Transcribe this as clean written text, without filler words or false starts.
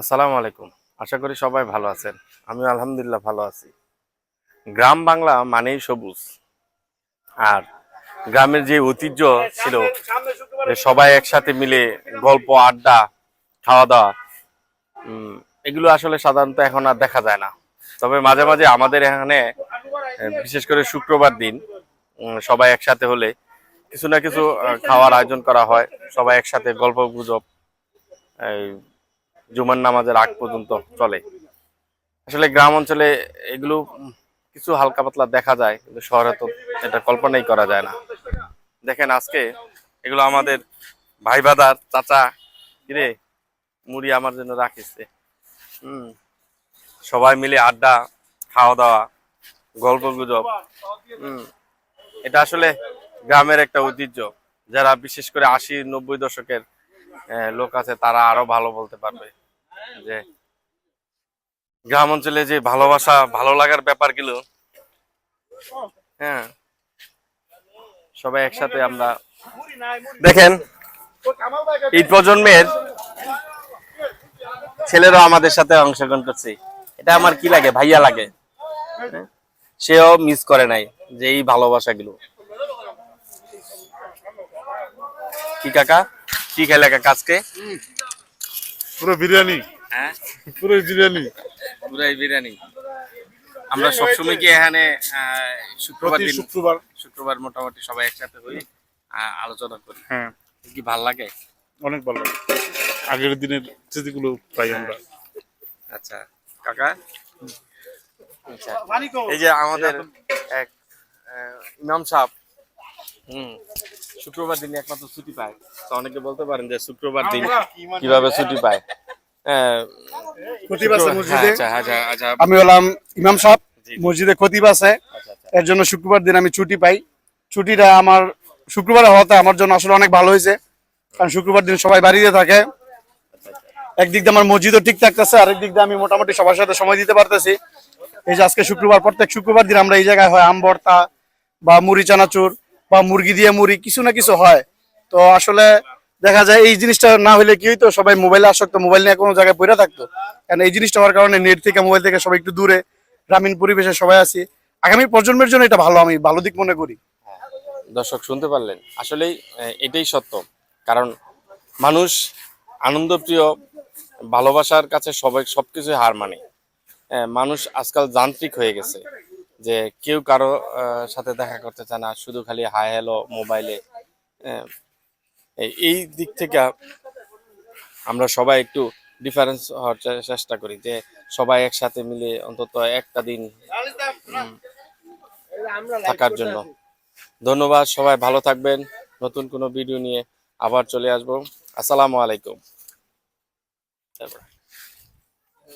আসসালামু আলাইকুম। আশা করি সবাই ভালো আছেন। আমি আলহামদুলিল্লাহ ভালো আছি। গ্রাম বাংলা মানেই সবুজ। আর গ্রামের যে ঐতিহ্য ছিল যে সবাই একসাথে মিলে গল্প, আড্ডা, খাওয়া-দাওয়া উম এগুলো আসলে সাধারণত এখন আর দেখা যায় না। তবে মাঝে, মাঝে আমাদের এখানে বিশেষ করে শুক্রবার দিন সবাই একসাথে হলে কিছু না কিছু খাওয়ার আয়োজন করা হয়। সবাই একসাথে গল্পগুজব এই জুমার নামাজের আগ পর্যন্ত চলে। আসলে গ্রাম অঞ্চলে এগুলো কিছু হালকা পাতলা দেখা যায়, কিন্তু শহরে তো এটা কল্পনাই করা যায় না। দেখেন আজকে এগুলো আমাদের ভাই বাদার চাচা কিরে মুড়ি আমার জন্য রাখিছে। হুম, সবাই মিলে আড্ডা, খাওয়া দাওয়া, গল্প গুজব। এটা আসলে গ্রামের একটা ঐতিহ্য। যারা বিশেষ করে ৮০-৯০ দশকের লোক আছে তারা আরো ভালো বলতে পারবে যে গ্রাম অঞ্চলে যে ভালোবাসা, ভালো লাগার ব্যাপারগুলো, হ্যাঁ, সবাই একসাথে আমরা দেখেন এই প্রজন্মের ছেলেরা আমাদের সাথে অংশগ্রহণ করছে। এটা আমার কি লাগে, ভাইয়া লাগে। সেও মিস করে নাই যে এই ভালোবাসাগুলো। কি কাকা, কি খেলে কাকা আজকে? পুরো বিরিয়ানি। হ্যাঁ, পুরো বিরিয়ানি। পুরাই বিরিয়ানি। আমরা সবসময় কি এখানে শুক্রবার দিন শুক্রবার মোটামুটি সবাই একসাথে হই, আলোচনা করি। হ্যাঁ, কি ভাল লাগে? অনেক ভালো লাগে। আগের দিনের স্মৃতিগুলো পাই আমরা। আচ্ছা কাকা, আচ্ছা এই যে আমাদের এক ইমাম সাহেব শুক্রবার দিন একমাত্র ছুটি পায়, তো অনেকে বলতে পারেন যে শুক্রবার দিন কিভাবে ছুটি পায়। খতিব আছে মসজিদে। আচ্ছা, আমি হলাম ইমাম সাহেব, মসজিদে খতিব আছে। এর জন্য শুক্রবার দিন আমি ছুটি পাই। ছুটিটা আমার শুক্রবারে হওয়াতে আমার জন্য আসলে অনেক ভালো হয়েছে, কারণ শুক্রবার দিন সবাই বাড়িতে থাকে। একদিক দিয়ে আমার মসজিদও ঠিক থাকতেছে, আরেক দিক দিয়ে আমি মোটামুটি সবার সাথে সময় দিতে পারতেছি। এই যে আজকে শুক্রবার, প্রত্যেক শুক্রবার দিন আমরা এই জায়গায় হয় আম ভর্তা বা মুড়ি চানাচুর বা মুরগি দিয়ে মুড়ি কিছু না কিছু হয়। তো আসলে দেখা যায় এই জিনিসটা না হলে কি হইতো, সবাই মোবাইলে আসক্ত, মোবাইল নিয়ে কোনো জায়গায় পড়ে থাকতো। কারণ এই জিনিসটা হওয়ার কারণে নেট থেকে, মোবাইল থেকে সবাই একটু দূরে, গ্রামীণ পরিবেশে সবাই আছি। আগামী প্রজন্মের জন্য এটা ভালো, আমি ভালো দিক মনে করি। দর্শক শুনতে পারলেন, আসলেই এটাই সত্য। কারণ মানুষ আনন্দপ্রিয়, ভালোবাসার কাছে সবাই সবকিছু হার মানে। মানুষ আজকাল যান্ত্রিক হয়ে গেছে, যে কেউ কারো সাথে দেখা করতে চায় না, শুধু খালি হাই হ্যালো মোবাইলে। এই দিক থেকে আমরা সবাই একটু ডিফারেন্স হওয়ার চেষ্টা করি, যে সবাই একসাথে মিলে অন্তত একটা দিন থাকার জন্য। ধন্যবাদ, সবাই ভালো থাকবেন। নতুন কোনো ভিডিও নিয়ে আবার চলে আসবো। আসসালামু আলাইকুম।